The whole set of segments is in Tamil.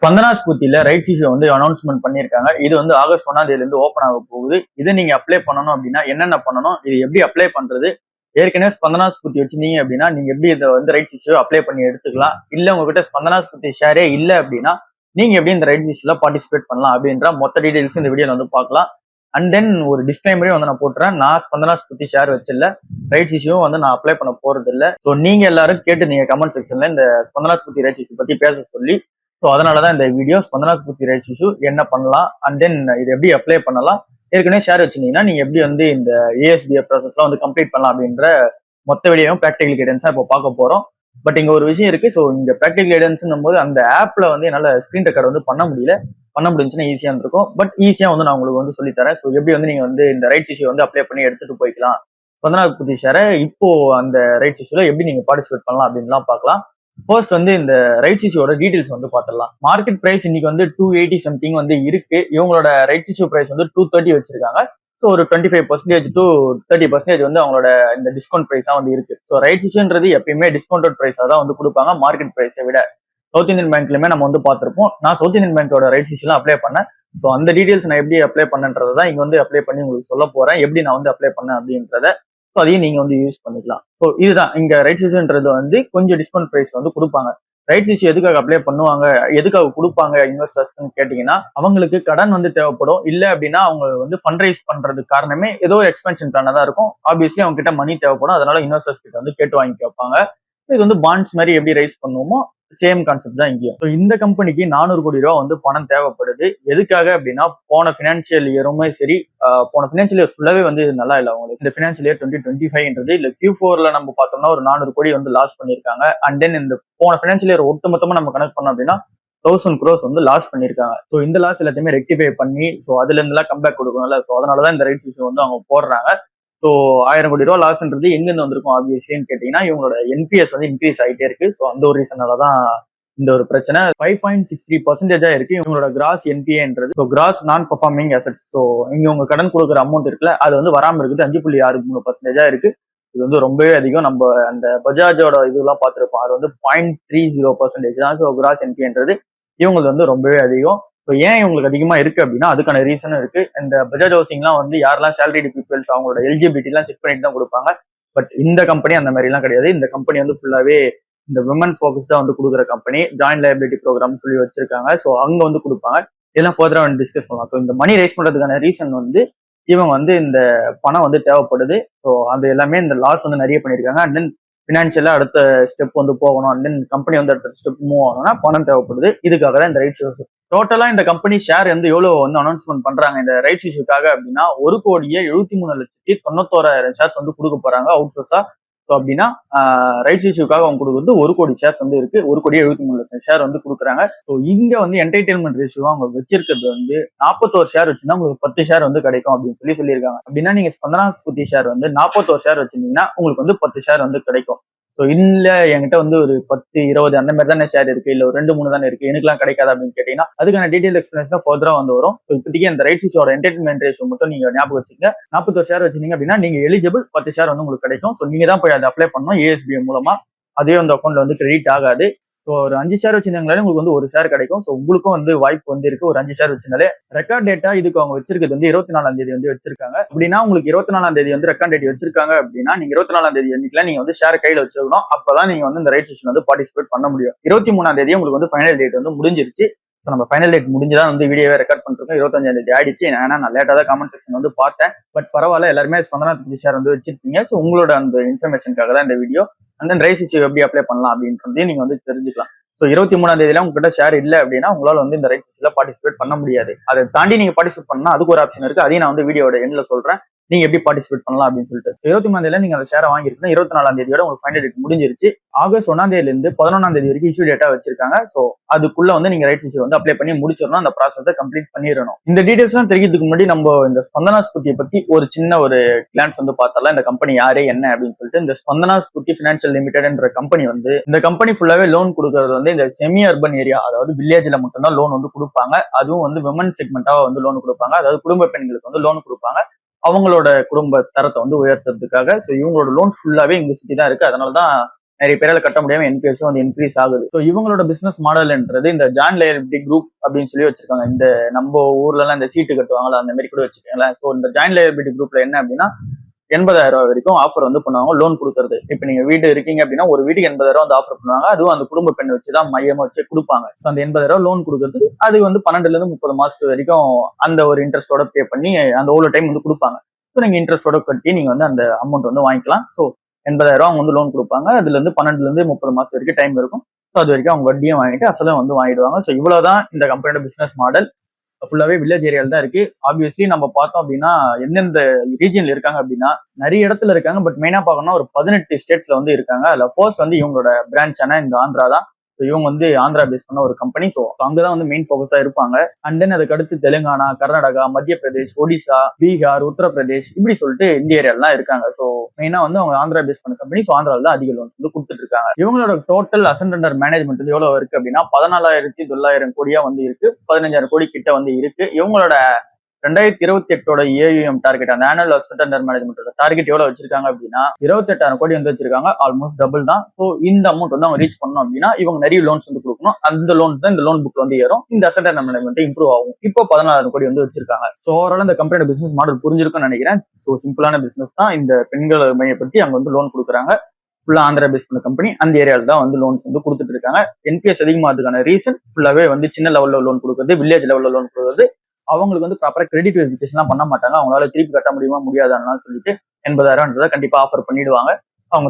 ஸ்பந்தனா ஸ்பூர்த்தில ரைட்ஸ் இஷ்யூ வந்து அனௌன்ஸ்மெண்ட் பண்ணியிருக்காங்க. இது வந்து ஆகஸ்ட் 1ஆம் தேதியிலிருந்து ஓப்பன் ஆக போகுது. இதை நீங்க அப்ளை பண்ணணும் அப்படின்னா என்னென்ன பண்ணணும், இது எப்படி அப்ளை பண்றது, ஏற்கனவே ஸ்பந்தனா ஸ்பூர்த்தி வச்சிருந்தீங்க அப்படின்னா நீங்க எப்படி இதை வந்து ரைட்ஸ் இஷ்யூ அப்ளை பண்ணி எடுத்துக்கலாம், இல்ல உங்ககிட்ட ஸ்பந்தனா ஸ்பூர்த்தி ஷேரே இல்ல அப்படின்னா நீங்க எப்படி இந்த ரைட்ஸ் இஷ்யூல பார்ட்டிசிபேட் பண்ணலாம் அப்படின்ற மொத்த டீடைல்ஸ் இந்த வீடியோல வந்து பார்க்கலாம். அண்ட் தென் ஒரு டிஸ்க்ளைமரையும் வந்து நான் போட்டுறேன், நான் ஸ்பந்தனா ஸ்பூர்த்தி ஷேர் வச்சில்ல, ரைட்ஸ் இஷ்யூ வந்து நான் அப்ளை பண்ண போறது இல்லை. ஸோ நீங்க எல்லாரும் கேட்டு நீங்க கமெண்ட் செக்ஷன்ல இந்த ஸ்பந்தனா ஸ்பூர்த்தி ரைட்ஸ் இஷ்யூ பத்தி பேச சொல்லி, ஸோ அதனாலதான் இந்த video Spandana Spoorthi rights issue என்ன பண்ணலாம், அண்ட் தென் இது எப்படி அப்ளை பண்ணலாம், ஏற்கனவே ஷேர் வச்சிருந்தீங்கன்னா நீங்க எப்படி வந்து இந்த ஏஎஸ்பிஎஃப் ப்ராசஸ்லாம் வந்து கம்ப்ளீட் பண்ணலாம் அப்படின்ற மொத்த வீடியோவும் ப்ராக்டிகல் கைடன்ஸா இப்போ பார்க்க போறோம். பட் இங்க ஒரு விஷயம் இருக்கு. ஸோ இந்த ப்ராக்டிகல் கைடன்ஸ்னும் போது அந்த ஆப்ல வந்து என்னால ஸ்கிரீன் ரெக்கார்ட் வந்து பண்ண முடியல. பண்ண முடிஞ்சுன்னா ஈஸியா இருந்திருக்கும். பட் ஈஸியா வந்து நான் உங்களுக்கு வந்து சொல்லித்தரேன். ஸோ எப்படி வந்து நீங்க வந்து இந்த ரைட்ஸ் இஷ்யூ வந்து அப்ளை பண்ணி எடுத்துட்டு போய்க்கலாம், ஸ்பந்தனா ஸ்பூர்த்தி ஷேரை இப்போ அந்த ரைட்ஸ் இஷ்யூல எப்படி நீங்க பார்ட்டிசிபேட் பண்ணலாம் அப்படின்லாம் பார்க்கலாம். ஃபர்ஸ்ட் வந்து இந்த ரைட்ஸ் இஷ்யூவோட டீடைல்ஸ் வந்து பார்த்துடலாம். மார்க்கெட் பிரைஸ் இன்னைக்கு வந்து 280 சம்திங் வந்து இருக்கு. இவங்களோட ரைட்ஸ் இஷ்யூ பிரைஸ் வந்து 230 வச்சிருக்காங்க. ஸோ ஒரு 25% to 30% வந்து அவங்களோட இந்த டிஸ்கவுண்ட் பிரைஸா வந்து இருக்கு. ஸோ ரைட்ஸ் இஷ்யூன்றது எப்பயுமே டிஸ்கவுண்டட் பிரைஸா தான் வந்து கொடுப்பாங்க மார்க்கெட் பிரைஸை விட. சவுத் இந்தியன் பேங்க்லயுமே நம்ம வந்து பார்த்திருப்போம். நான் சவுத் இந்தியன் பேங்கோட ரைட்ஸ் இஷ்யூலாம் அப்ளை பண்ணேன். ஸோ அந்த டீடைல்ஸ் நான் எப்படி அப்ளை பண்ணன்றதை தான் இங்க வந்து அப்ளை பண்ணி உங்களுக்கு சொல்ல போறேன், எப்படி நான் வந்து அப்ளை பண்ணேன் அப்படின்றத. ஸோ அதையும் நீங்க வந்து யூஸ் பண்ணிக்கலாம். ஸோ இதுதான் இங்க ரைட்ஸ் இஷ்யூன்றது வந்து கொஞ்சம் டிஸ்கவுண்ட் பிரைஸ் வந்து கொடுப்பாங்க. ரைட்ஸ் இஷ்யூ எதுக்காக அப்ளை பண்ணுவாங்க, எதுக்காக கொடுப்பாங்க இன்வெஸ்டர்ஸ்ன்னு கேட்டீங்கன்னா, அவங்களுக்கு கடன் வந்து தேவைப்படும். இல்ல அப்படின்னா அவங்க வந்து ஃபண்ட் ரைஸ் பண்றதுக்கு காரணமே ஏதோ ஒரு எக்ஸ்பென்ஷன் பிளானா தான் இருக்கும். ஆப்வியஸ்லி அவங்க கிட்ட மணி தேவைப்படும். அதனால இன்வெஸ்டர்ஸ் கிட்ட வந்து கேட்டு வாங்கி வைப்பாங்க. இது வந்து பாண்ட்ஸ் மாதிரி எப்படி ரைஸ் பண்ணுவோமோ சேம் கான்செப்ட் தான் இங்கேயும். ஸோ இந்த கம்பெனிக்கு 400 கோடி ரூபா வந்து பணம் தேவைப்படுது. எதுக்காக அப்படின்னா போன ஃபினான்ஷியல் இயருமே சரி, போன ஃபினான்ஷியல் இயர் ஃபுல்லாவே வந்து நல்லா இல்லை அவங்களுக்கு. இந்த ஃபினான்ஷியல் இயர் 2025 இல்ல Q4ல நம்ம பார்த்தோம்னா ஒரு 400 கோடி வந்து லாஸ் பண்ணியிருக்காங்க. அண்ட் தென் இந்த போன ஃபினான்ஷியல் இயர் ஒட்டுமொத்தமா நம்ம கனெக்ட் பண்ணோம் அப்படின்னா 1000 crores வந்து லாஸ் பண்ணியிருக்காங்க. ஸோ இந்த லாஸ் எல்லாத்தையுமே ரெக்டிஃபை பண்ணி ஸோ அதுல இருந்தெல்லாம் கம்பேக் கொடுக்கணும்ல. ஸோ அதனாலதான் இந்த ரைட்ஸ் இஷ்யூ வந்து அவங்க போடுறாங்க. ஸோ 1000 கோடி ரூபா லாஸ்ன்றது எங்கிருந்து வந்திருக்கும் ஆப்வியஸ்லின்னு கேட்டீங்கன்னா, இவங்களோட என்பிஎஸ் வந்து இன்க்ரீஸ் ஆகிட்டே இருக்கு. ஸோ அந்த ஒரு ரீசனால தான் இந்த ஒரு பிரச்சனை. 5.63% இருக்கு இவங்களோட கிராஸ் என்பிஏன்றது. So gross non performing assets. So இங்க உங்க கடன் கொடுக்குற அமௌண்ட் இருக்குல்ல, அது வந்து வராம இருக்குது 5.63% இருக்கு. இது வந்து ரொம்பவே அதிகம். நம்ம அந்த பஜாஜோட இதெல்லாம் பார்த்துருப்போம், அது வந்து 0.30% தான். ஸோ கிராஸ் என்பிஏன்றது இவங்களுக்கு வந்து ரொம்பவே அதிகம். ஸோ ஏன் இவங்களுக்கு அதிகமா இருக்கு அப்படின்னா அதுக்கான ரீசனும் இருக்கு. இந்த பஜாஜ் ஹவுசிங்லாம் வந்து யாரெல்லாம் சேலரிடு பீப்புள்ஸ் அவங்களோட எலிஜிபிலிட்டி எல்லாம் செக் பண்ணிட்டு தான் கொடுப்பாங்க. பட் இந்த கம்பெனி அந்த மாதிரி எல்லாம் கிடையாது. இந்த கம்பெனி வந்து ஃபுல்லாவே இந்த விமன் ஃபோக்கஸ்டா வந்து கொடுக்குற கம்பெனி. ஜாயிண்ட் லைபிலிட்டி ப்ரோக்ராம் சொல்லி வச்சிருக்காங்க. ஸோ அங்க வந்து கொடுப்பாங்க. இதெல்லாம் ஃபர்தரா வந்து டிஸ்கஸ் பண்ணலாம். ஸோ இந்த மணி ரைஸ் பண்றதுக்கான ரீசன் வந்து இவங்க வந்து இந்த பணம் வந்து தேவைப்படுது. ஸோ அது எல்லாமே இந்த லாஸ் வந்து நிறைய பண்ணியிருக்காங்க. அண்ட் தென் ஃபினான்ஷியலா அடுத்த ஸ்டெப் வந்து போகணும். அண்ட் தென் கம்பெனி வந்து அடுத்த ஸ்டெப் மூவ் ஆகணும்னா பணம் தேவைப்படுது. இதுக்காக தான் இந்த ரைட்ஸ் இஷ்யூ. டோட்டலா இந்த கம்பெனி ஷேர் வந்து எவ்வளவு வந்து அனௌன்ஸ்மெண்ட் பண்றாங்க இந்த ரைட்ஸ் இஷ்யூக்காக அப்படின்னா 1,73,91,000 ஷேர்ஸ் வந்து கொடுக்க போறாங்க அவுட் சோர்ஸா. ஸோ அப்படின்னா ரைட்ஸ் இஷ்யூக்காக அவங்க கொடுக்குறது 1 கோடி ஷேர்ஸ் வந்து இருக்கு. 1,73,00,000 ஷேர் வந்து கொடுக்குறாங்க. ஸோ இங்க வந்து என்டர்டைன்மெண்ட் ரேஷியோ அவங்க வச்சிருக்கிறது வந்து 41 ஷேர் வச்சுன்னா உங்களுக்கு 10 ஷேர் வந்து கிடைக்கும் அப்படின்னு சொல்லியிருக்காங்க. அப்படின்னா நீங்க ஸ்பந்தனா ஸ்பூர்த்தி ஷேர் வந்து 41 ஷேர் வச்சிருந்தீங்கன்னா உங்களுக்கு வந்து 10 ஷேர் வந்து கிடைக்கும். ஸோ இல்ல என்கிட்ட வந்து ஒரு 10, 20 அந்த மாதிரி தானே ஷேர் இருக்கு, இல்ல ஒரு 2, 3 தானே இருக்கு, எனக்குலாம் கிடைக்காது அப்படின்னு கேட்டீங்கன்னா அதுக்கான டீடைல் எக்ஸ்பிளேஷன் ஃபர்தரா வந்து வரும். ஸோ இப்போதைக்கு இந்த ரைட்ஸ் இஷ்யூவோட என்டர்டைன்மெண்ட் ரேஷியோ மட்டும் நீங்க ஞாபகம் வச்சுங்க. 41 ஷேர் வச்சிருந்தீங்க அப்படின்னா நீங்க எலிஜிபிள் 10 ஷேர் வந்து உங்களுக்கு கிடைக்கும். ஸோ நீங்க தான் போய் அதை அப்ளை பண்ணணும் ஏஎஸ்பிஎம் மூலமா. அதே அந்த அக்கௌண்ட்ல வந்து கிரெடிட் ஆகாது. ஸோ ஒரு 5 ஷேர் வச்சிருந்தாங்களே உங்களுக்கு வந்து 1 ஷேர் கிடைக்கும். ஸோ உங்களுக்கும் வந்து வாய்ப்பு வந்து இருக்கு. ஒரு 5 ஷேர் வச்சிருந்தாலே ரெக்கார்ட் டேட்டா இதுக்கு அவங்க வச்சிருக்கிறது வந்து 24ஆம் தேதி வந்து வச்சிருக்காங்க. அப்படின்னா உங்களுக்கு 24ஆம் தேதி வந்து ரெக்கார்ட் டேட் வச்சிருக்காங்க அப்படின்னா நீங்க 24ஆம் தேதி அன்னைக்குலாம் நீங்க வந்து ஷேர் கையில வச்சிருக்கணும். அப்பதான் நீங்க வந்து இந்த ரைட்ஸ் இஷ்யூ வந்து பார்ட்டிசிபேட் பண்ண முடியும். 23ஆம் தேதி உங்களுக்கு வந்து ஃபைனல் டேட் வந்து முடிஞ்சிருச்சு. ஸோ நம்ம ஃபைனல் டேட் முடிஞ்சுதான் வந்து வீடியோவே ரெக்கார்ட் பண்ணிருக்கோம். 25ஆம் தேதி ஆயிடுச்சு. ஏன்னா நான் லேட்டா தான் கமெண்ட் செக்ஷன் வந்து பார்த்தேன். பட் பரவாயில்ல, எல்லாருமே ஸ்பந்தனா ஸ்பூர்த்தி ஷேர் வந்து வச்சிருக்கீங்க. ஸோ உங்களோட அந்த இன்ஃபர்மேஷனுக்காக தான் இந்த video. And then rights issue எப்படி அப்ளை பண்ணலாம் அப்படின்றதையும் நீங்க வந்து தெரிஞ்சுக்கலாம். ஸோ 23ஆம் தேதியில உங்ககிட்ட ஷேர் இல்லை அப்படின்னா உங்களால வந்து இந்த ரைட்ஸ் இஷ்யூல பார்ட்டிசிபேட் பண்ண முடியாது. அதை தாண்டி நீங்க பார்ட்டிசிபேட் பண்ணா அதுக்கு ஒரு ஆப்ஷன் இருக்கு. அதையும் நான் வந்து வீடியோட எண்ட்ல சொல்றேன், நீங்க எப்படி பார்ட்டிசிபேட் பண்ணலாம் அப்படின்னு சொல்லிட்டு. 23ஆம் தேதியில நீங்க அந்த ஷேரை வாங்கிருக்கீங்க. 24ஆம் தேதியோட உங்களுக்கு ஃபைனல் டேட் முடிஞ்சிருச்சு. ஆகஸ்ட் 1ஆம் தேதியில இருந்து 11ஆம் தேதி வரைக்கும் இஷ்யூ டேட்டா வச்சிருக்காங்க. ஸோ அதுக்குள்ள வந்து நீங்க ரைட்ஸ் இஷ்யூ வந்து அப்ளை பண்ணி முடிச்சிடணும், அந்த ப்ராசஸை கம்ப்ளீட் பண்ணிடணும். இந்த டீடைல்ஸ் எல்லாம் தெரிகிறதுக்கு முன்னாடி நம்ம இந்த ஸ்பந்தனா ஸ்பூர்த்தியை பத்தி ஒரு சின்ன ஒரு கிளான்ஸ் வந்து பார்த்தலாம். இந்த கம்பெனி யாரு என்ன அப்படின்னு சொல்லிட்டு. இந்த ஸ்பந்தனா ஸ்பூர்த்தி ஃபினான்ஷியல் லிமிடெட்ன்ற கம்பெனி வந்து இந்த கம்பெனி ஃபுல்லாவே லோன் கொடுக்கறது வந்து இந்த செமி அர்பன் ஏரியா, அதாவது வில்லேஜ்ல மட்டும்தான் லோன் வந்து கொடுப்பாங்க. அதுவும் வந்து விமன் செக்மெண்டா வந்து லோன் கொடுப்பாங்க. அதாவது குடும்ப பெண்களுக்கு வந்து லோன் கொடுப்பாங்க அவங்களோட குடும்ப தரத்தை வந்து உயர்த்துறதுக்காக. ஸோ இவங்களோட லோன் ஃபுல்லாவே இங்க சுத்தி தான் இருக்கு. அதனாலதான் நிறைய பேரால கட்ட முடியாம என்பிஎஸும் வந்து இன்க்ரீஸ் ஆகுது. ஸோ இவங்களோட பிசினஸ் மாடல்ன்றது இந்த ஜாயிண்ட் லயபிலிட்டி குரூப் அப்படின்னு சொல்லி வச்சிருக்காங்க. இந்த நம்ம ஊர்ல எல்லாம் இந்த சீட்டு கட்டுவாங்களா அந்த மாதிரி கூட வச்சுக்கோங்களேன். ஸோ இந்த ஜாயிண்ட் லயபிலிட்டி குரூப்ல என்ன அப்படின்னா 80,000 வரைக்கும் ஆஃபர் வந்து பண்ணுவாங்க லோன் கொடுக்கறது. இப்ப நீங்க வீடு இருக்கீங்க அப்படின்னா ஒரு வீட்டுக்கு 80,000 வந்து ஆஃபர் பண்ணுவாங்க. அதுவும் அந்த குடும்ப பெண் வச்சுதான் மையமா வச்சு கொடுப்பாங்க. அந்த 80,000 லோன் கொடுக்கறது அது வந்து 12ல இருந்து 30 மாசத்து வரைக்கும் அந்த ஒரு இன்ட்ரெஸ்டோட பே பண்ணி அந்த ஓவ்வளோ டைம் வந்து கொடுப்பாங்க. ஸோ நீங்க இன்ட்ரெஸ்டோட கட்டி நீங்க வந்து அந்த அமௌண்ட் வந்து வாங்கிக்கலாம். ஸோ 80,000 அவங்க வந்து லோன் கொடுப்பாங்க. அதுல இருந்து 12ல இருந்து 30 மாசம் வரைக்கும் டைம் இருக்கும். ஸோ அது வரைக்கும் அவங்க வட்டியும் வாங்கிட்டு அசலும் வந்து வாங்கிடுவாங்க. ஸோ இவ்வளவுதான் இந்த கம்பெனியோட பிசினஸ் மாடல். ஃபுல்லாவே வில்லேஜ் ஏரியால தான் இருக்கு. ஆப்வியஸ்லி நம்ம பார்த்தோம் அப்படின்னா எந்தெந்த ரீஜன்ல இருக்காங்க அப்படின்னா நிறைய இடத்துல இருக்காங்க. பட் மெயினா பார்க்கணும்னா ஒரு 18 ஸ்டேட்ஸ்ல வந்து இருக்காங்க. அதுல ஃபர்ஸ்ட் வந்து இவங்களோட பிரான்ச்சான இந்த ஆந்திரா தான். இவங்க வந்து ஆந்திரா பேஸ் பண்ண ஒரு கம்பெனி. ஸோ அங்கதான் வந்து மெயின் ஃபோக்கஸா இருப்பாங்க. அண்ட் தென் அதுக்கு அடுத்து தெலுங்கானா, கர்நாடகா, மத்திய பிரதேஷ், ஒடிசா, பீகார், உத்தரப்பிரதேஷ் இப்படி சொல்லிட்டு இந்த ஏரியாலாம் இருக்காங்க. ஸோ மெயினா வந்து அவங்க ஆந்திரா பேஸ் பண்ண கம்பெனி. ஸோ ஆந்திரால தான் அதிக லோன் வந்து கொடுத்துட்டு இருக்காங்க. இவங்களோட டோட்டல் அசெட் அண்டர் மேனேஜ்மெண்ட் வந்து எவ்வளவு இருக்கு அப்படின்னா 14,900 கோடியா வந்து இருக்கு. 15,000 கோடி கிட்ட வந்து இருக்கு. இவங்களோட 2028 ஏயுஎம் டார்கெட் அந்த annual asset under management target எவ்வளவு வச்சிருக்காங்க அப்படின்னா 28,000 கோடி வந்து வச்சிருக்காங்க. ஆல்மோஸ்ட் டபுள் தான். ஸோ இந்த அமௌண்ட் வந்து அவங்க ரீச் பண்ணணும் அப்படின்னா இவங்க நிறைய லோன்ஸ் வந்து கொடுக்கணும். அந்த லோன்ஸ் தான் இந்த லோன் புக் வந்து ஏறும். இந்த அசெட் அண்டர் மேனேஜ்மெண்ட் இம்ப்ரூவ் ஆகும். இப்போ 14,000 கோடி வந்து வச்சிருக்காங்க. ஸோ ஓவரால் இந்த கம்பெனியோட பிசினஸ் மாடல் புரிஞ்சிருக்கும்னு நினைக்கிறேன். ஸோ சிம்பிளான பிசினஸ் தான். இந்த பெண்களை மையப்படுத்தி அவங்க வந்து லோன் கொடுக்குறாங்க. ஃபுல்லா ஆந்திரா பேஸ் பண்ண கம்பெனி. அந்த ஏரியால தான் வந்து லோன்ஸ் வந்து கொடுத்துட்டு இருக்காங்க. என்பிஎஸ் அதிகமாகிறதுக்கான ரீசன் ஃபுல்லாவே வந்து சின்ன லெவல்ல லோன் கொடுக்குறது, வில்லேஜ் லெவல்ல லோன் கொடுக்குறது. அவங்களுக்கு வந்து ப்ராப்பரா கிரெடிட் வெரிஃபிகேஷன் பண்ண மாட்டாங்க. அவங்களால திருப்பி கட்ட முடியுமா முடியாதான்னு சொல்லிட்டு 80,000 கண்டிப்பா ஆஃபர் பண்ணிடுவாங்க. அவங்க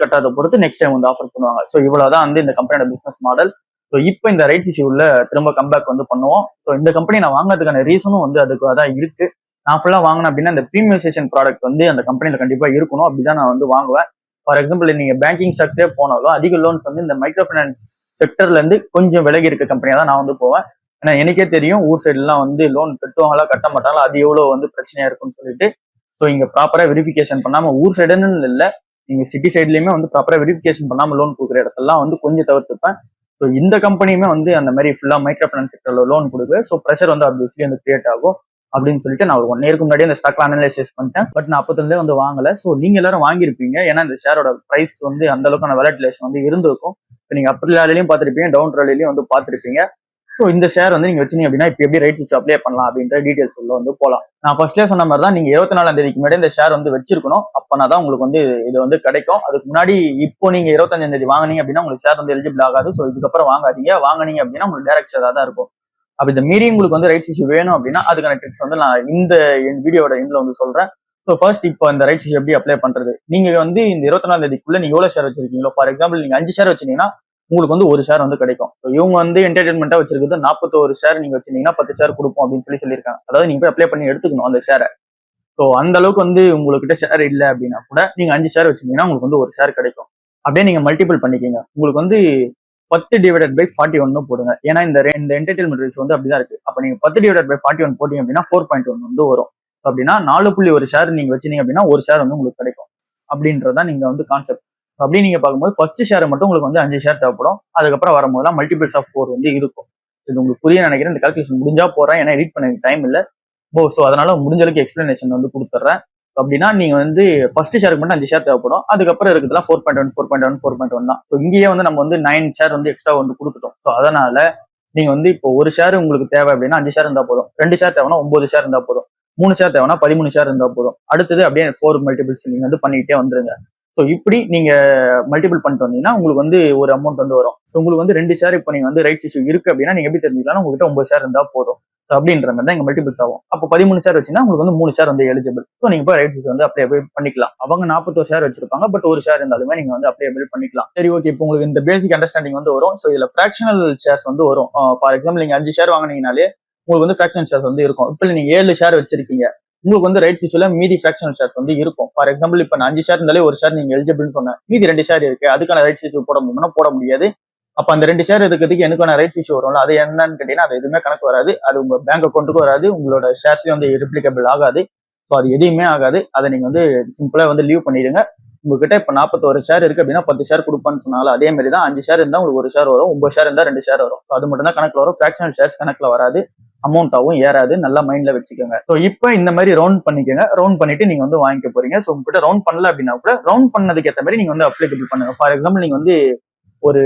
கட்டாத பொறுத்து நெக்ஸ்ட் டைம் வந்து ஆஃபர் பண்ணுவாங்க. ஸோ இவ்வளவுதான் வந்து இந்த கம்பெனியோட பிசினஸ் மாடல். ஸோ இப்போ இந்த ரைட்ஸ் இஷ்யூல திரும்ப கம்பேக் வந்து பண்ணுவோம். ஸோ இந்த கம்பெனி நான் வாங்குறதுக்கான ரீசனும் வந்து அதுக்கு அதான் இருக்கு. நான் ஃபுல்லா வாங்கினேன் அப்படின்னா இந்த ப்ரீமியமைசேஷன் ப்ராடக்ட் வந்து அந்த கம்பெனில கண்டிப்பா இருக்கணும். அப்படிதான் நான் வந்து வாங்குவேன். ஃபார் எக்ஸாம்பிள் நீங்க பேங்கிங் ஸ்டாக்ஸே போனாலும் அதிக லோன்ஸ் வந்து இந்த மைக்ரோ ஃபைனான்ஸ் செக்டர்ல இருந்து கொஞ்சம் விலகி இருக்க கம்பெனியா தான் நான் வந்து போவேன். ஏன்னா எனக்கே தெரியும் ஊர் சைட்லாம் வந்து லோன் கட்டுவாங்களா கட்ட மாட்டாங்களா அது எவ்வளவு வந்து பிரச்சனையா இருக்கும்னு சொல்லிட்டு. ஸோ இங்க ப்ராப்பரா வெரிஃபிகேஷன் பண்ணாம ஊர் சைடுன்னு இல்லை, நீங்க சிட்டி சைட்லயுமே வந்து ப்ராப்பரா வெரிஃபிகேஷன் பண்ணாம லோன் கொடுக்குற இடத்தெல்லாம் வந்து கொஞ்சம் தவிர்த்துப்பேன். ஸோ இந்த கம்பெனியுமே வந்து அந்த மாதிரி ஃபுல்லா மைக்ரோ ஃபைனான்ஸ் செக்டர்ல லோன் கொடுக்குது. ஸோ ப்ரெஷர் வந்து ஆப்வியஸ்லி வந்து கிரியேட் ஆகும் அப்படின்னு சொல்லிட்டு நான் ஒரு 1 இயருக்கு முன்னாடி அந்த ஸ்டாக் அனலைசிஸ் பண்ணிட்டேன். பட் நான் அப்பத்திலே வந்து வாங்கல. ஸோ நீங்க எல்லாரும் வாங்கியிருப்பீங்க. ஏன்னா இந்த ஷேரோட பிரைஸ் வந்து அந்த அளவுக்கான வேலட்டிலேஷன் வந்து இருந்திருக்கும். நீங்க அப்பர் ரேலிலையும் பார்த்துருப்பீங்க, டவுன் ரேலிலையும் வந்து பார்த்துருப்பீங்க. ஸோ இந்த ஷேர் வந்து நீங்க வச்சிருந்தீங்க அப்படின்னா இப்போ எப்படி ரைட்ஸ் அப்ளை பண்ணலாம் அப்படின்ற டீடைல்ஸ் உள்ள வந்து போகலாம். நான் ஃபர்ஸ்ட்லேயே சொன்ன மாதிரி தான் நீங்க 24ஆம் தேதிக்கு முன்னாடி இந்த ஷேர் வந்து வச்சிருக்கணும். அப்பனா தான் உங்களுக்கு வந்து இது வந்து கிடைக்கும். அதுக்கு முன்னாடி இப்போ நீங்க 25ஆம் தேதி வாங்கினீங்க அப்படின்னா உங்களுக்கு ஷேர் வந்து எலிஜிபிள் ஆகாது. ஸோ இதுக்கப்புறம் வாங்காதீங்க. வாங்கினீங்க அப்படின்னா உங்களுக்கு டைரக்ட் ஷேராக தான் இருக்கும். அப்படி இந்த மீறி உங்களுக்கு வந்து ரைட்ஸ் இஷ்யூ வேணும் அப்படின்னா அதுக்கான ட்ரிக்ஸ் வந்து நான் இந்த வீடியோட எண்ட்ல வந்து சொல்றேன். ஸோ ஃபர்ஸ்ட் இப்போ இந்த ரைட்ஸ் இஷ்யூ எப்படி அப்ளை பண்றது? நீங்க வந்து இந்த 24ஆம் தேதிக்குள்ள நீங்க எவ்வளவு ஷேர் வச்சிருக்கீங்களோ, ஃபார் எக்ஸாம்பிள் நீங்க 5 ஷேர் வச்சிருந்தீங்கன்னா உங்களுக்கு வந்து ஒரு ஷேர் வந்து கிடைக்கும். இவங்க வந்து என்டர்டைன்மெண்டா வச்சிருக்கிறது 41 ஷேர் நீங்க வச்சிருந்தீங்கன்னா 10 ஷேர் கொடுப்போம் அப்படின்னு சொல்லியிருக்காங்க. அதாவது நீங்க போய் அப்ளை பண்ணி எடுத்துக்கணும் அந்த ஷேரை. ஸோ அந்த அளவுக்கு வந்து உங்ககிட்ட ஷேர் இல்லை அப்படின்னா கூட நீங்க 5 ஷேர் வச்சிருந்தீங்கன்னா உங்களுக்கு வந்து ஒரு ஷேர் கிடைக்கும். அப்படியே நீங்க மல்டிபிள் பண்ணிக்கீங்க. உங்களுக்கு வந்து 10/41 போடுங்க. ஏன்னா இந்த என்டர்டைன்மெண்ட் ரேஷியோ வந்து அப்படிதான் இருக்கு. அப்ப நீங்க 10/41 போட்டீங்க அப்படின்னா 4.1 வந்து வரும். அப்படின்னா 4.1 ஷேர் நீங்க வச்சிருந்தீங்க அப்படின்னா ஒரு ஷேர் வந்து உங்களுக்கு கிடைக்கும் அப்படின்றதான் நீங்க வந்து கான்செப்ட். அப்படி நீங்க பார்க்கும்போது ஃபர்ஸ்ட் ஷேர் மட்டும் உங்களுக்கு வந்து 5 ஷேர் தேவைப்படும். அதுக்கப்புறம் வரும்போதுலாம் மல்டிபிள்ஸ் ஆஃப் 4 வந்து இருக்கும். இது உங்களுக்கு புரிய நினைக்கிறேன். இந்த கால்குலேஷன் முடிஞ்சா போறேன். ஏன்னா எடிட் பண்ண டைம் இல்லை. ஸோ அதனால முடிஞ்ச அளவுக்கு எக்ஸ்பிளனேஷன் வந்து கொடுத்துட்றேன். அப்படின்னா நீங்க வந்து ஃபர்ஸ்ட் ஷேருக்கு மட்டும் 5 ஷேர் தேவைப்படும். அதுக்கப்புறம் இருக்குதுலாம் 4.1 தான். ஸோ இங்கேயே வந்து நம்ம வந்து 9 ஷேர் வந்து எக்ஸ்ட்ரா வந்து கொடுத்துட்டோம். ஸோ அதனால நீங்க வந்து இப்போ ஒரு ஷேர் உங்களுக்கு தேவை அப்படின்னா 5 ஷேர் இருந்தா போதும். 2 ஷேர் தேவைன்னா 9 ஷேர் இருந்தா போதும். 3 ஷேர் தேவைன்னா 13 ஷேர் இருந்தா போதும். அடுத்தது அப்படியே 4 மல்டிபிள்ஸ் நீங்க வந்து பண்ணிக்கிட்டே வந்துருங்க. ஸோ இப்படி நீங்க மல்டிபிள் பண்ணிட்டு வந்தீங்கன்னா உங்களுக்கு வந்து ஒரு அமௌண்ட் வந்து வரும். ஸோ உங்களுக்கு வந்து 2 ஷேர் இப்போ நீங்க வந்து ரைட்ஸ் இஷ்யூ இருக்கு அப்படின்னா நீங்க எப்படி தெரிஞ்சுக்கலாம்? உங்ககிட்ட 9 ஷேர் இருந்தா போதும். ஸோ அப்படின்ற மாதிரி தான் இங்க மல்டிபிள்ஸ் ஆகும். அப்போ 13 ஷேர் வச்சுன்னா உங்களுக்கு வந்து 3 ஷேர் வந்து எலிஜிபிள். ஸோ நீங்க போய் ரைட்ஸ் வந்து அப்ளை பண்ணிக்கலாம். அவங்க 41 ஷேர் வச்சிருப்பாங்க. பட் ஒரு ஷேர் இருந்தாலுமே நீங்க வந்து அப்ளை பண்ணிக்கலாம். சரி, ஓகே. இப்போ உங்களுக்கு இந்த பேசிக் அண்டர்ஸ்டாண்டிங் வந்து வரும். ஸோ இதுல ஃபிராக்ஷனல் ஷேர்ஸ் வந்து வரும். ஃபார் எக்ஸாம்பிள் நீங்க 5 ஷேர் வாங்கினீங்கனாலே உங்களுக்கு வந்து ஃபிராக்ஷனல் ஷேர்ஸ் வந்து இருக்கும். இப்போ நீங்க 7 ஷேர் வச்சிருக்கீங்க, உங்களுக்கு வந்து ரைட்ஸ் இஷ்யூல மீதி ஃபிராக்ஷனல் ஷேர்ஸ் வந்து இருக்கும். ஃபார் எக்ஸாம்பிள் இப்போ நான் 5 ஷேர் இருந்தாலே ஒரு ஷேர் நீங்க எலிஜிபிள்னு சொன்னேன். மீதி 2 ஷேர் இருக்கு, அதுக்கான ரைட்ஸ் இஷ்யூ போட முடியும்னா போட முடியாது. அப்ப அந்த 2 ஷேர் இருக்கிறதுக்கு எனக்கான ரைட்ஸ் இஷ்யூ வரும்ல, அது என்னன்னு கேட்டீங்கன்னா அது எதுவுமே கணக்கு வராது. அது உங்க பேங்க் அக்கௌண்ட்டுக்கு வராது, உங்களோட ஷேர்ஸ்லயும் வந்து ரிப்ளிகபிள் ஆகாது. ஸோ அது எதுவுமே ஆகாது. அதை நீங்க வந்து சிம்பிளா வந்து லீவ் பண்ணிடுங்க. உங்ககிட்ட இப்ப 41 ஷேர் இருக்கு அப்படின்னா 10 ஷேர் கொடுப்பான்னு சொன்னாலும் அதே மாதிரி தான் 5 ஷேர் இருந்தா உங்களுக்கு 1 ஷேர் வரும், 9 ஷேர் இருந்தா 2 ஷேர் வரும். அது மட்டும் தான் கணக்குல வரும். ஃபிராக்ஷனல் ஷேர்ஸ் கணக்குல வராது, அமௌண்ட்டாவும் ஏறாது. நல்லா மைண்ட்ல வச்சுக்கோங்க. ஸோ இப்போ இந்த மாதிரி ரவுண்ட் பண்ணிக்கோங்க. ரவுண்ட் பண்ணிட்டு நீங்க வந்து வாங்கிக்க போறீங்க. ஸோ உங்ககிட்ட ரவுண்ட் பண்ணல அப்படின்னா கூட ரவுண்ட் பண்ணதுக்கு ஏற்ற மாதிரி நீங்க வந்து அப்ளிகபிள் பண்ணுங்க. ஃபார் எக்ஸாம்பிள் நீங்க வந்து ஒரு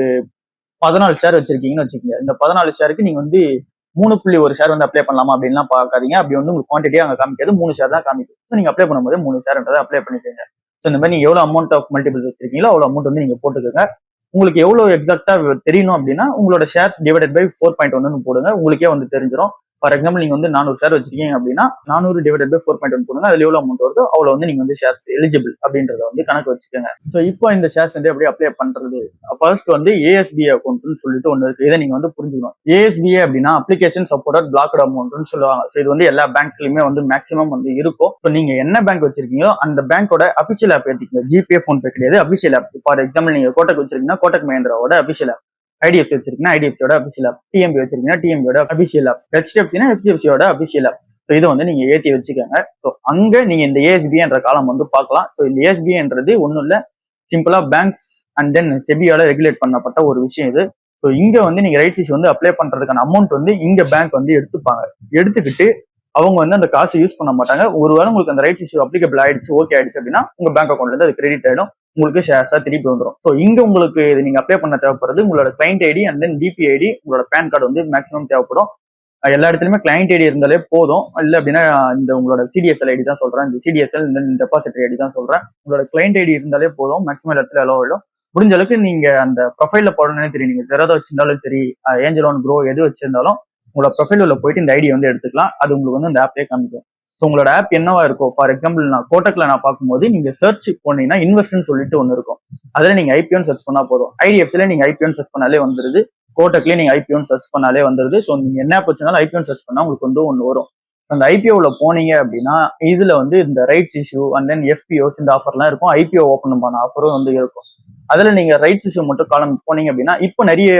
14 ஷேர் வச்சிருக்கீங்கன்னு வச்சுக்கோங்க. இந்த 14 ஷேருக்கு நீங்க வந்து 3.1 ஷேர் வந்து அப்ளை பண்ணலாமா அப்படின்லாம் பார்க்காதீங்க. அப்படி வந்து உங்களுக்கு குவான்டிட்டியா அங்கே காமிக்காது, 3 ஷேர் தான் காமிக்கும். ஸோ நீங்க அப்ளை பண்ணும்போது 3 ஷேர்ன்றதை அப்ளை பண்ணிக்கோங்க. ஸோ இந்த மாதிரி நீங்க எவ்வளவு அமௌண்ட் ஆஃப் மல்டிபிள்ஸ் வச்சிருக்கீங்களோ அவ்வளவு அமௌண்ட் வந்து நீங்க போட்டுக்கோங்க. உங்களுக்கு எவ்வளவு எக்ஸாக்டா தெரியணும் அப்படின்னா உங்களோட ஷேர்ஸ் டிவைடட் பை 4.1 போடுங்க. உங்களுக்கே வந்து தெரிஞ்சிடும். ஃபார் எக்ஸாம்பிள் நீங்க வந்து 400 ஷேர் வச்சிருக்கீங்க அப்படின்னா 400 டிவைடட் பை 4.1 போடுங்க. அதுல எவ்வளவு அமௌண்ட் வருதோ அவ்வளவு வந்து நீங்க வந்து ஷேர்ஸ் எலிஜிபிள் அப்படின்றத வந்து கணக்கு வச்சுக்கோங்க. ஸோ இப்போ இந்த ஷேர்ஸ் வந்து எப்படி அப்ளை பண்றது? ஃபர்ஸ்ட் வந்து ஏஎஸ்பிஐ அக்கௌண்ட்னு சொல்லிட்டு ஒன்று இருக்கு. இதை நீங்க வந்து புரிஞ்சுக்கணும். ஏஎஸ்பிஐ அப்படின்னா அப்ளிகேஷன் சப்போர்ட்டட் பிளாக்ட் அமௌண்ட்னு சொல்லுவாங்க. ஸோ இது வந்து எல்லா பேங்க்லயுமே வந்து மேக்ஸிமம் வந்து இருக்கும். ஸோ நீங்க என்ன பேங்க் வச்சிருக்கீங்களோ அந்த பேங்கோட அபிஷியல் ஆப் ஏற்றிக்கங்க. ஜிபே ஃபோன்பே கிடையாது, அபிஷியல் ஆப். ஃபார் எக்ஸாம்பிள் நீங்க கோட்டக் வச்சிருக்கீங்கன்னா கோட்டக் மஹிந்திராவோட அபிஷியல் ஆப், ஐடிஎஃப்சி வச்சிருக்கீங்கன்னா ஐடிஎஃப்சியோட அபிஷியல் ஆப், டிஎம்பி வச்சிருக்கீங்கன்னா டிஎம்பியோட அபிஷியல் ஆப், ஹெச்டிஎஃப்சினா ஹெச்டிஎஃப்சியோட அபிஷியல் ஆப். ஸோ இதை வந்து நீங்க ஏற்றி வச்சுக்கோங்க. ஸோ அங்க நீங்க இந்த ஏஎஸ்பி என்ற காலம் வந்து பார்க்கலாம். ஸோ இந்த ஏஎஸ்பின்றது ஒன்றும் இல்லை, சிம்பிளா பேங்க்ஸ் அண்ட் தென் செபியால ரெகுலேட் பண்ணப்பட்ட ஒரு விஷயம் இது. ஸோ இங்க வந்து நீங்க ரைட்ஸ் இஷ்யூ வந்து அப்ளை பண்றதுக்கான அமௌண்ட் வந்து இங்க பேங்க் வந்து எடுத்துப்பாங்க. எடுத்துக்கிட்டு அவங்க வந்து அந்த காசு யூஸ் பண்ண மாட்டாங்க. ஒருவேளை உங்களுக்கு அந்த ரைட்ஸ் இஷ்யூ அப்ளிகபிள் ஆயிடுச்சு, ஓகே ஆயிடுச்சு அப்படின்னா உங்க பேங்க் அக்கௌண்ட்ல இருந்து அது கிரெடிட் ஆயிடும், உங்களுக்கு ஷேர்ஸா திருப்பி வந்துடும். ஸோ இங்க உங்களுக்கு இது நீங்க அப்ளை பண்ண தேவைப்படுறது உங்களோட client ID and then DP ID, உங்களோட பேன் கார்டு வந்து மேக்ஸிமம் தேவைப்படும். எல்லா இடத்துலயுமே கிளைண்ட் ஐடி இருந்தாலே போதும். இல்லை அப்படின்னா இந்த உங்களோட சிடிஎஸ்எல் ஐடி தான் சொல்றேன், இந்த சிடிஎஸ்எல் இந்த டெபாசிட் ஐடி தான் சொல்றேன். உங்களோட கிளைண்ட் ஐடி இருந்தாலே போதும், மேக்ஸிமம் இடத்துல அலோவ் ஆயிடும். முடிஞ்ச அளவுக்கு நீங்க அந்த ப்ரொஃபைல்ல போடணும்னே தெரியும். நீங்க ஜெரோதா வச்சிருந்தாலும் சரி, ஏஞ்சல் ஒன் க்ரோ எது வச்சிருந்தாலும் உங்களோட ப்ரொஃபைல் உள்ள போயிட்டு இந்த ஐடி வந்து எடுத்துக்கலாம். அது உங்களுக்கு வந்து இந்த ஆப்லேயே காமிக்கும். ஸோ உங்களோட ஆப் என்னவா இருக்கும்? ஃபார் எக்ஸாம்பிள் நான் கோட்டக்ல நான் பார்க்கும்போது நீங்க சர்ச் போனீங்கன்னா இன்வெஸ்ட்னு சொல்லிட்டு ஒன்று இருக்கும். அதுல நீங்க ஐபிஓன்னு சர்ச் பண்ணா போதும். ஐடிஎஃப்சில நீங்க ஐபிஓன்னு சர்ச் பண்ணாலே வந்துருது, கோட்டக்லயே நீங்க ஐபிஓன்னு சர்ச் பண்ணாலே வந்துருது. ஸோ நீங்க என்ன ஆப் வச்சிருந்தாலும் ஐபிஓன்னு சர்ச் பண்ணா உங்களுக்கு வந்து ஒன்று வரும். அந்த ஐபிஓல போனீங்க அப்படின்னா இதுல வந்து இந்த ரைட்ஸ் இஷ்யூ அண்ட் தென் எஃபிஓஸ் இந்த ஆஃபர்லாம் இருக்கும். ஐபிஓ ஓப்பன் பண்ண ஆஃபரும் வந்து இருக்கும். அதுல நீங்க ரைட்ஸ் இஷ்யூ மட்டும் காலம் போனீங்க அப்படின்னா இப்போ நிறைய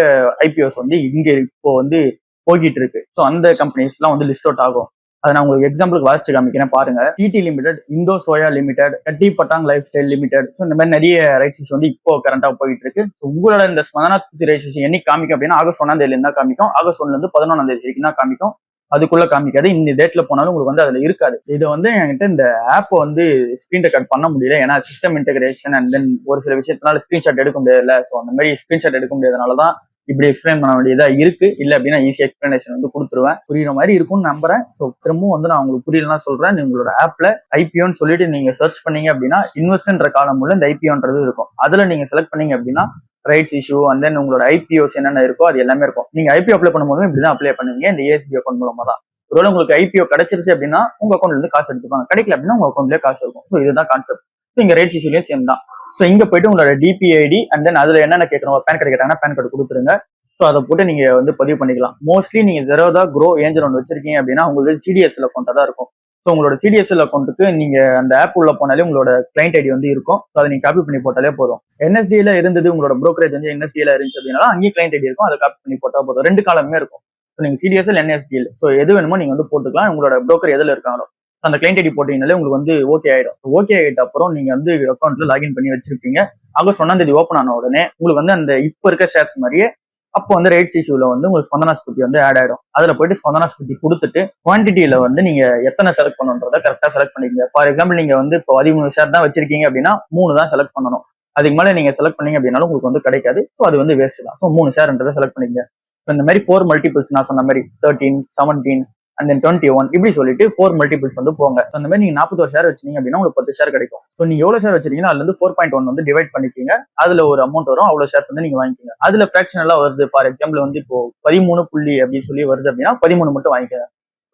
ஐபிஓஸ் வந்து இங்க இப்போ வந்து போய்கிட்டு இருக்கு. ஸோ அந்த கம்பெனிஸ் எல்லாம் வந்து லிஸ்ட் அவுட் ஆகும். அதை நான் உங்களுக்கு எக்ஸாம்பிளுக்கு வாசிச்சு காமிக்கிறேன் பாருங்க. டிடி லிமிடெட், இந்தோ சோயா லிமிடெட், கட்டி பட்டாங் லைஃப் ஸ்டைல் லிமிடெட். ஸோ இந்த மாதிரி நிறைய ரைட்ஸ் வந்து இப்போ கரண்டா போயிட்டு இருக்கு. உங்களோட இந்த ஸ்மதனா ரைட்ஸ் என்னைக்கு காமிக்கும் அப்படின்னா ஆகஸ்ட் 1ஆம் தேதியில இருந்தா காமிக்கும். ஆகஸ்ட் 1ல இருந்து 11ஆம் தேதி வரைக்கும் தான் காமிக்கும். அதுக்குள்ள காமிக்காது. இந்த டேட்ல போனாலும் உங்களுக்கு வந்து அதுல இருக்காது. இது வந்து என்கிட்ட இந்த ஆப் வந்து ஸ்கிரீன் ரெக்கார்ட் பண்ண முடியல, ஏன்னா சிஸ்டம் இன்டகிரேஷன் அண்ட் தென் ஒரு சில விஷயத்தினால ஸ்கிரீன்ஷாட் எடுக்க முடியல. ஸோ அந்த மாதிரி ஸ்கிரீன்ஷாட் எடுக்க முடியாதனாலதான் இப்படி எக்ஸ்பிளைன் பண்ண வேண்டியதா இருக்கு. இல்ல அப்படின்னா ஈஸி எக்ஸ்பிளனேஷன் வந்து கொடுத்துருவேன், புரியுற மாதிரி இருக்கும்னு நம்புறேன். ஸோ திரும்பவும் வந்து நான் உங்களுக்கு புரியலாம் சொல்றேன். உங்களோட ஆப்ல ஐபிஓன்னு சொல்லிட்டு நீங்க சர்ச் பண்ணீங்க அப்படின்னா இன்வெஸ்ட்ன்ற காலம் உள்ள இந்த ஐபிஓன்றது இருக்கும். அதுல நீங்க செலக்ட் பண்ணீங்க அப்படின்னா ரைட்ஸ் இஷ்யூ அண்ட் தென் உங்களோட ஐபிஓஸ் என்னென்ன இருக்கோ அது எல்லாமே இருக்கும். நீங்க ஐபிஓ அப்ளை பண்ணும்போது இப்படிதான் அப்ளை பண்ணுவீங்க, இந்த ஏஎஸ்பி அக்கௌண்ட் மூலமா தான். ஒருவேளை உங்களுக்கு ஐபிஓ கிடைச்சிருச்சு அப்படின்னா உங்க அக்கௌண்ட்ல இருந்து காசு எடுத்துப்பாங்க, கிடைக்கல அப்படின்னா உங்க அக்கௌண்ட்லயே காசு இருக்கும். ஸோ இதுதான் கான்செப்ட். ஸோ இங்க ரைட்ஸ் இஷ்யூலயும் சேம் தான். ஸோ இங்க போயிட்டு உங்களோட டிபி ஐடி அண்ட் தென் அதுல என்னென்ன கேட்கணும், பேன் கார்டு கேட்டாங்கன்னா பேன் கார்டு கொடுத்துருங்க. ஸோ அதை போட்டு நீங்க வந்து பதிவு பண்ணிக்கலாம். மோஸ்ட்லி நீங்க ஜெரோதா க்ரோ ஏஞ்சல் ஒன் வச்சிருக்கீங்க அப்படின்னா உங்களுக்கு சிடிஎஸ்எல் அக்கௌண்ட் தான் இருக்கும். ஸோ உங்களோட சிடிஎஸ்எல் அக்கௌண்ட்டுக்கு நீங்க அந்த ஆப் உள்ள போனாலே உங்களோட கிளைண்ட் ஐடி வந்து இருக்கும். ஸோ அதை நீங்க காப்பி பண்ணி போட்டாலே போதும். என்எஸ்டில இருந்தது உங்களோட ப்ரோக்கரேஜ் வந்து என்எஸ்டில இருந்துச்சு அப்படின்னா அங்கேயும் கிளைண்ட் ஐடி இருக்கும், அதை காப்பி பண்ணி போட்டா போதும். ரெண்டு காலமே இருக்கும். ஸோ நீங்க சிடிஎஸ்எல் என்எஸ்டிஎல் ஸோ எது வேணுமோ நீங்க வந்து போட்டுக்கலாம். உங்களோட ப்ரோக்கர் எதுல இருக்காங்களோ அந்த கிளைண்ட் ஐடி போட்டீங்கனாலே உங்களுக்கு வந்து ஓகே ஆயிடும். ஓகே ஆகிட்ட அப்புறம் நீங்க வந்து அக்கௌண்ட்ல லாகின் பண்ணி வச்சிருப்பீங்க. ஆகஸ்ட் 1ஆம் தேதி ஓப்பன் ஆன உடனே உங்களுக்கு வந்து அந்த இப்போ இருக்க ஷேர்ஸ் மாதிரியே அப்போ வந்து ரைட்ஸ் இஷ்யூல வந்து உங்களுக்கு ஸ்பந்தனா ஸ்பூர்த்தி வந்து ஆட் ஆயிடும். அதுல போயிட்டு ஸ்பந்தனா ஸ்பூர்த்தி கொடுத்துட்டு குவான்டிட்டியில வந்து நீங்க எத்தனை செலக்ட் பண்ணுன்றதை கரெக்டா செலக்ட் பண்ணிக்கங்க. ஃபார் எக்ஸாம்பிள் நீங்க வந்து இப்போ 13 ஷேர் தான் வச்சிருக்கீங்க அப்படின்னா 3 தான் செலக்ட் பண்ணணும். அதுக்கு மேலே நீங்க செலக்ட் பண்ணீங்க அப்படின்னாலும் உங்களுக்கு வந்து கிடைக்காது. ஸோ அது வந்து வேஸ்ட் தான். ஸோ 3 ஷேர்ன்றதை செலக்ட் பண்ணிக்கங்க. இந்த மாதிரி 4 மல்டிபிள்ஸ் நான் சொன்ன மாதிரி 13, 17 அண்ட் தென் 21 இப்படி சொல்லிட்டு 4 மல்டிபிள்ஸ் வந்து போங்க. அந்த மாதிரி நீங்க 41 ஷேர் வச்சீங்க அப்படின்னா உங்களுக்கு 10 ஷேர் கிடைக்கும். ஸோ நீங்க எவ்வளவு ஷேர் வச்சிருக்கீங்கன்னா அதுல இருந்து 4.1 வந்து டிவைட் பண்ணிக்கீங்க. அதுல ஒரு அமௌண்ட் வரும், அவ்வளவு ஷேர்ஸ் வந்து நீங்க வாங்கிக்கோங்க. அதுல ஃபிராக்ஷன் எல்லாம் வருது. ஃபார் எக்ஸாம்பிள் வந்து இப்போ 13 புள்ளி அப்படின்னு சொல்லி வருது அப்படின்னா 13 மட்டும் வாங்கிக்கோங்க.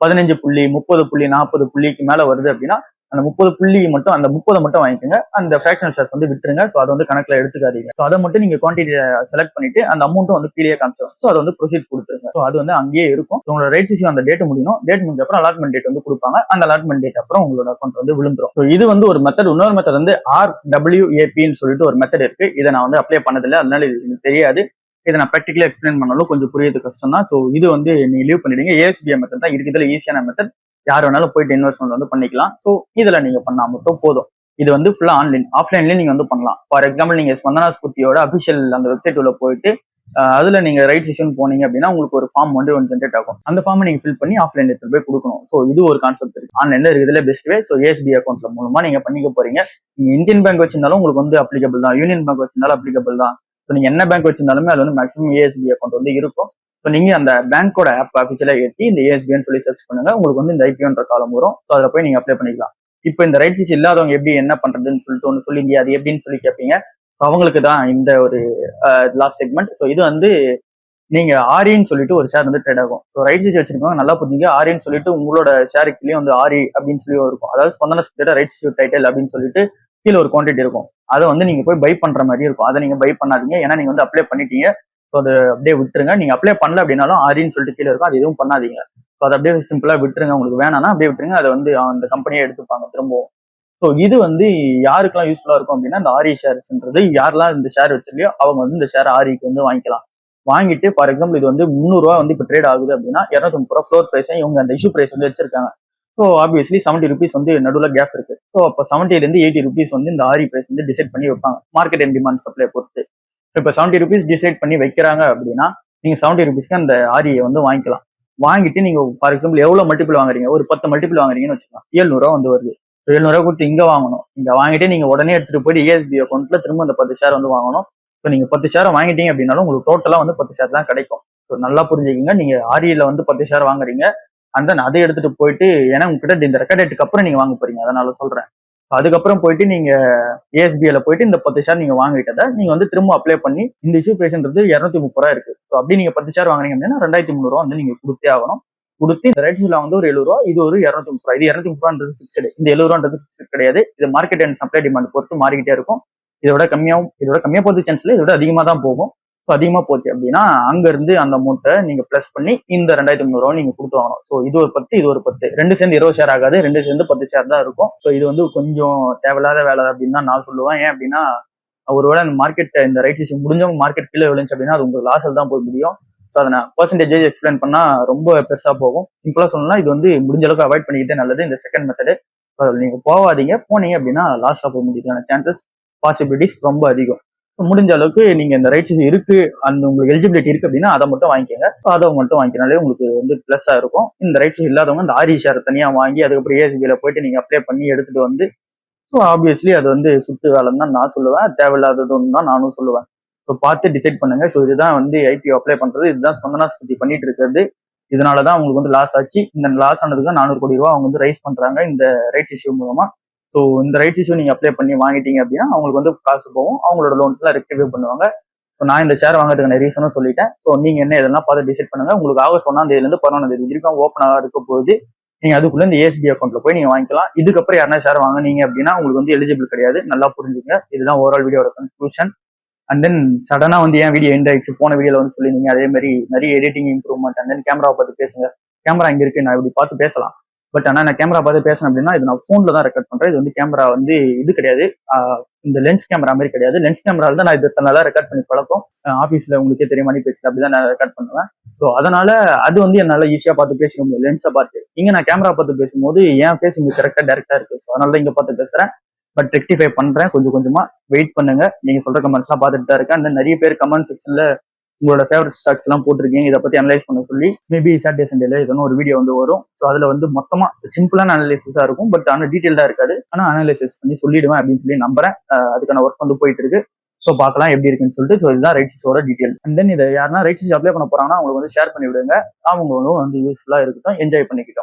15 புள்ளி 30 புள்ளி 40 புள்ளிக்கு மேல வருது அப்படின்னா அந்த 30 புள்ளி மட்டும் அந்த 30 மட்டும் வாங்கிக்கோங்க. அந்த ஃபிராக்ஷனல் ஷேர்ஸ் வந்து விட்டுருங்க. ஸோ அதை வந்து கணக்குல எடுத்துக்காதீங்க. ஸோ அதை மட்டும் நீங்க குவான்டிட்டியை செலக்ட் பண்ணிட்டு அந்த அமௌண்ட்டும் வந்து கீழே காமிச்சிடும். ஸோ அதை வந்து ப்ரொசீட் கொடுத்துருங்க. ஸோ அது வந்து அங்கேயே இருக்கும். உங்களோட ரைட்ஸ் இஷ்யூ அந்த டேட் முடியும். டேட் முடிஞ்ச அப்புறம் அலாட்மெண்ட் டேட் வந்து கொடுப்பாங்க. அந்த அலாட்மெண்ட் டேட் அப்புறம் உங்களோட அக்கௌண்ட் வந்து விழுந்துரும். ஸோ இது வந்து ஒரு மெத்தட். இன்னொரு மெத்தட் வந்து RWAPன்னு சொல்லிட்டு ஒரு மெத்தட் இருக்கு. இதை நான் வந்து அப்ளை பண்ணதில்லை, அதனால இது எனக்கு தெரியாது. இதை நான் ப்ராக்டிகலா எக்ஸ்பிளைன் பண்ணாலும் கொஞ்சம் புரியுது கஷ்டம் தான். ஸோ இது வந்து நீங்க லீவ் பண்ணிடுங்க. ஏஎஸ்பிஐ மெத்தட் தான் இருக்குதுல ஈஸியான மெத்தட். யார் வேணாலும் போயிட்டு இன்வெஸ்ட்மெண்ட் வந்து பண்ணிக்கலாம். ஸோ இதுல நீங்க பண்ணா மட்டும் போதும். இது வந்து ஃபுல்லா ஆன்லைன். ஆஃப்லைன்லயும் நீங்க வந்து பண்ணலாம். ஃபார் எக்ஸாம்பிள் நீங்க ஸ்பந்தனா ஸ்பூர்த்தியோட அஃபிஷியல் அந்த வெப்சைட் உள்ள போயிட்டு அதுல நீங்க ரைட்ஸ் இஷ்யூன்னு போனீங்க அப்படின்னா உங்களுக்கு ஒரு ஃபார்ம் வந்து ஒன்று ஜென்ரேட் ஆகும். அந்த ஃபார்மை நீங்க ஃபில் பண்ணி ஆஃப்லைன்ல எடுத்து போய் கொடுக்கணும். ஸோ இது ஒரு கான்செப்ட் இருக்கு. ஆன்லைன்ல இருக்கிறதுல பெஸ்ட் வே. ஸோ ஏஎஸ்பி அக்கௌண்ட்ல மூலமா நீங்க பண்ணிக்க போறீங்க. நீங்க இந்தியன் பேங்க் வச்சிருந்தாலும் உங்களுக்கு வந்து அப்ளிகபிள் தான், யூனியன் பேங்க் வச்சிருந்தாலும் அப்ளிகபிள் தான். ஸோ நீங்க என்ன பேங்க் வச்சிருந்தாலுமே அது வந்து மேக்ஸிமம் ஏஎஸ்பி அக்கௌண்ட் வந்து இருக்கும். ஸோ நீங்க அந்த பேங்கோட ஆப் ஆஃபீஸியலா ஏற்றி இந்த ஏஎஸ்பின்னு சொல்லி சர்ச் பண்ணுங்க. உங்களுக்கு வந்து இந்த ஐபிஓன்ற காலம் வரும். ஸோ அதில் போய் நீங்க அப்ளை பண்ணிக்கலாம். இப்போ இந்த ரைட்ஸ் இஷ்யூ இல்லாதவங்க எப்படி என்ன பண்றதுன்னு சொல்லிட்டு ஒன்று சொல்லிங்க, அது எப்படின்னு சொல்லி கேட்பீங்க. அவங்களுக்கு தான் இந்த ஒரு லாஸ்ட் செக்மெண்ட். ஸோ இது வந்து நீங்க ஆரின்னு சொல்லிட்டு ஒரு ஷேர் வந்து ட்ரேட் ஆகும். ஸோ ரைட்ஸ் இஷ்யூ வச்சிருக்கோங்க, நல்லா புரிஞ்சுங்க. ஆரின்னு சொல்லிட்டு உங்களோட ஷேருக்குள்ளேயும் வந்து ஆரி அப்படின்னு சொல்லி இருக்கும். அதாவது ஸ்பந்தன ஸ்பீட ரைட்ஸ் இஷ்யூ டைட்டில் அப்படின்னு சொல்லிட்டு கீழே ஒரு குவான்டிட்டி இருக்கும். அதை வந்து நீங்க போய் பை பண்ற மாதிரி இருக்கும். அதை நீங்க பை பண்ணாதீங்க, ஏன்னா நீங்க வந்து அப்ளை பண்ணிட்டீங்க. ஸோ அதை அப்படியே விட்டுருங்க. நீங்க அப்ளை பண்ணல அப்படின்னாலும் ஆரின்னு சொல்லிட்டு கீழே இருக்கும், அது எதுவும் பண்ணாதீங்க. ஸோ அதை அப்படியே சிம்பிளா விட்டுருங்க. உங்களுக்கு வேணாம்னா அப்படியே விட்டுருங்க. அதை வந்து அந்த கம்பெனியே எடுத்துப்பாங்க திரும்பவும். ஸோ இது வந்து யாருக்கெல்லாம் யூஸ்ஃபுல்லா இருக்கும் அப்படின்னா, இந்த ஆரி ஷேர்ஸ்ன்றது யாரெல்லாம் இந்த ஷேர் வச்சிருக்கையோ அவங்க வந்து இந்த ஷேர் ஆரிக்கு வந்து வாங்கிக்கலாம். வாங்கிட்டு ஃபார் எக்ஸாம்பிள் இது வந்து 300 வந்து இப்போ ட்ரேட் ஆகுது அப்படின்னா 230 ஃப்ளோர் பிரைஸை இவங்க அந்த இஷ்யூ பிரைஸ் வந்து வச்சிருக்காங்க. ஸோ ஆப்வியஸ்லி 70 ருபீஸ் வந்து நடுவில் கேஸ் இருக்கு. ஸோ அப்போ 70லேருந்து 80 ருபீஸ் வந்து இந்த ஆரி பிரைஸ் வந்து டிசைட் பண்ணி வைப்பாங்க, மார்க்கெட் அண்ட் டிமாண்ட் சப்ளை பொறுத்து. இப்போ 70 ருபீஸ் டிசைட் பண்ணி வைக்கிறாங்க அப்படின்னா நீங்க 70 ருபீஸ்க்கு அந்த ஆரியை வந்து வாங்கிக்கலாம். வாங்கிட்டு நீங்க ஃபார் எக்ஸாம்பிள் எவ்வளவு மல்டிபிள் வாங்குறீங்க, ஒரு 10 மல்டிபிள் வாங்குறீங்கன்னு வச்சுக்கலாம், 700 வந்து வருது. 700 கொடுத்து இங்க வாங்கணும். இங்க வாங்கிட்டு நீங்க உடனே எடுத்துட்டு போயிட்டு ஏஎஸ்பி அக்கௌண்ட்ல திரும்ப அந்த 10 ஷேர் வந்து வாங்கணும். ஸோ நீங்க 10 ஷேர் வாங்கிட்டீங்க அப்படின்னாலும் உங்களுக்கு டோட்டலா வந்து 10 ஷேர் தான் கிடைக்கும். ஸோ நல்லா புரிஞ்சுக்கிங்க. நீங்க ஆரியில வந்து 10 ஷேர் வாங்குறீங்க, அண்ட் தென் அதை எடுத்துட்டு போயிட்டு, ஏன்னா உங்ககிட்ட இந்த ரெக்கார்ட் டேட்டுக்கு அப்புறம் நீங்க வாங்க போறீங்க, அதனால சொல்றேன். அதுக்கப்புறம் போயிட்டு நீங்க ஏஎஸ்பிஎல போயிட்டு இந்த 10 ஷேர் நீங்க வாங்கிட்டதை நீங்க வந்து திரும்ப அப்ளை பண்ணி இந்த இஷ்யூ பிரைஸ்ன்றது 230 ரூபா இருக்கு. ஸோ அப்படி நீங்க 10 ஷேர் வாங்குறீங்க அப்படின்னா 2300 ரூபா வந்து நீங்க கொடுத்தே ஆகணும். கொடுத்து இந்த ரைட்ஸ் வந்து ஒரு 70 ரூபா, இது ஒரு 230 ரூபா. இது 230 ரூபான்றது ஃபிக்ஸ்டு, இந்த 70 ரூபான்றது ஃபிக்ஸ்டு கிடையாது. இது மார்க்கெட் அண்ட் சப்ளை டிமாண்ட் பொறுத்து மாறிக்கிட்டே இருக்கும். இதோட கம்மியா போறது சான்ஸ் இல்லை, இதோட அதிகமா தான் போகும். ஸோ அதிகமா போச்சு அப்படின்னா அங்க இருந்து அந்த அமௌண்ட்டை நீங்க பிளஸ் பண்ணி இந்த 2300 ரூபா நீங்க கொடுத்து வாங்கணும். ஸோ இது ஒரு 10, இது ஒரு 10, ரெண்டு சேர்ந்து 20 ஷேர் ஆகாது, ரெண்டு சேர்ந்து 10 ஷேர் தான் இருக்கும். ஸோ இது வந்து கொஞ்சம் தேவையில்லாத வேலை அப்படின்னு தான் நான் சொல்லுவேன். ஏன் அப்படின்னா ஒருவேளை அந்த மார்க்கெட் இந்த ரைட்ஸ் இஷ்யூ முடிஞ்சவங்க மார்க்கெட் கீழே விழுந்துச்சு அப்படின்னா அது உங்களுக்கு லாஸில் தான் போய் முடியும். ஸோ அதை நான் பர்சன்டேஜ் எக்ஸ்பிளைன் பண்ணா ரொம்ப பெருசா போகும். சிம்பிளா சொல்லணும்னா இது வந்து முடிஞ்ச அளவுக்கு அவாய்ட் பண்ணிக்கிட்டே நல்லது இந்த செகண்ட் மெத்தடு. நீங்க போகாதீங்க, போனீங்க அப்படின்னா லாஸ்டா போய் முடிக்கிறதுக்கான சான்சஸ் பாசிபிலிட்டிஸ் ரொம்ப அதிகம். முடிஞ்ச அளவுக்கு நீங்க இந்த ரைட்ஸ் இருக்கு, அந்த உங்களுக்கு எலிஜிபிலிட்டி இருக்கு அப்படின்னா அதை மட்டும் வாங்கிக்கோங்க. அதை மட்டும் வாங்கிக்கனாலே உங்களுக்கு வந்து பிளஸ்ஸா இருக்கும். இந்த ரைட்ஸ் இல்லாதவங்க இந்த ஆரி ஷேர் தனியா வாங்கி அதுக்கப்புறம் ஏஎஸ்பியில போயிட்டு நீங்க அப்ளை பண்ணி எடுத்துட்டு வந்து, ஸோ ஆப்வியஸ்லி அது வந்து சுத்து வேலைன்னு தான் நான் சொல்லுவேன், தேவையில்லாததுன்னு தான் நானும் சொல்லுவேன். ஸோ பார்த்து டிசைட் பண்ணுங்க. ஸோ இதுதான் வந்து ஐபிஓ அப்ளை பண்றது, இதுதான் ஸ்பந்தனா ஸ்பூர்த்தி பண்ணிட்டு இருக்கிறது. இதனாலதான் அவங்களுக்கு வந்து லாஸ் ஆச்சு. இந்த லாஸ் ஆனதுக்கு 400 கோடி ரூபாய் அவங்க வந்து ரைஸ் பண்றாங்க இந்த ரைட்ஸ் இஷ்யூ மூலமா. ஸோ இந்த ரைட்ஸ் இஷ்யூ நீங்க அப்ளை பண்ணி வாங்கிட்டீங்க அப்படின்னா அவங்களுக்கு வந்து காசு போகும், அவங்களோட லோன்ஸ் எல்லாம் ரெக்டிஃபை பண்ணுவாங்க. ஸோ நான் இந்த ஷேர் வாங்குறதுக்கான ரீசனும் சொல்லிட்டேன். ஸோ நீங்க என்ன இதெல்லாம் பார்த்து டிசைட் பண்ணுங்க. உங்களுக்கு ஆகஸ்ட் 1ஆம் தேதியிலிருந்து 11ஆம் தேதி வரைக்கும் ஓப்பன் ஆக இருக்க போகுது. நீங்க அதுக்குள்ள இந்த ஏஎஸ்பி அக்கௌண்ட்ல போய் நீங்க வாங்கிக்கலாம். இதுக்கப்புறம் யாரா ஷேர் வாங்கினீங்க அப்படின்னா உங்களுக்கு வந்து எலிஜிபிள் கிடையாது. நல்லா புரிஞ்சுங்க. இதுதான் ஓவரால் வீடியோட கன்க்ளூஷன். அண்ட் தென் சடனா வந்து ஏன் வீடியோ எண்ட் ஆயிடுச்சு, போன வீடியோல வந்து சொல்லிருந்தீங்க. அதே மாதிரி நிறைய எடிட்டிங் இம்ப்ரூவ்மெண்ட், அண்ட் தென் கேமராவை பார்த்து பேசுங்க. கேமரா இங்க இருக்கு, நான் இப்படி பார்த்து பேசலாம். பட் ஆனால் நான் கேமரா பார்த்து பேசணும் அப்படின்னா இது நான் ஃபோன்ல தான் ரெக்கார்ட் பண்றேன். இது வந்து கேமரா வந்து இது கிடையாது, இந்த லென்ஸ் கேமரா மாதிரி கிடையாது. லென்ஸ் கேமரால தான் நான் இது நல்லா ரெக்கார்ட் பண்ணி பழக்கம். ஆஃபீஸ்ல உங்களுக்கே தெரியும், மணி பேச்சு அப்படிதான் நான் ரெக்கார்ட் பண்ணுவேன். ஸோ அதனால அது வந்து என்னால ஈஸியா பார்த்து பேசிக்க முடியும் லென்ஸை பார்த்து. இங்க நான் கேமரா பார்த்து பேசும்போது என் ஃபேஸ் இங்க கரெக்டா டேரக்டா இருக்கு. ஸோ அதனால தான் இங்க பார்த்து பேசுறேன். பட் ரெக்டிஃபை பண்றேன் கொஞ்சம் கொஞ்சமா. வெயிட் பண்ணுங்க, நீங்க சொல்ற கமெண்ட்ஸ் எல்லாம் பார்த்துட்டு தான் இருக்கேன். அந்த நிறைய பேர் கமெண்ட் செக்ஷன்ல உங்களோட ஃபேவரட் ஸ்டாக்ஸ் எல்லாம் போட்டிருக்கீங்க, இதை பத்தி அனலைஸ் பண்ண சொல்லி. மேபி சாட்டர்டே சண்டேல இதெல்லாம் ஒரு வீடியோ வந்து வரும். ஸோ அதுல வந்து மொத்தமா சிம்பிளான அனலைசிஸா இருக்கும், பட் ஆனால் டீட்டெயில்டா இருக்காது. ஆனா அனலைசிஸ் பண்ணி சொல்லிடுவேன் அப்படின்னு சொல்லி நம்புறேன். அதுக்கான ஒர்க் வந்து போயிட்டு இருக்கு. ஸோ பார்க்கலாம் எப்படி இருக்குன்னு சொல்லிட்டு. ஸோ இதுதான் ரைட்ஸ் இஷ்யூவோட டீட்டெயில். அண்ட் தென் இதை யாருன்னா ரைட்ஸ் இஷ்யூ அப்ளை பண்ண போறாங்கன்னா அவங்களுக்கு வந்து ஷேர் பண்ணி விடுங்க. அவங்க வந்து யூஸ்ஃபுல்லா இருக்கட்டும், என்ஜாய் பண்ணிக்கிட்டோம்.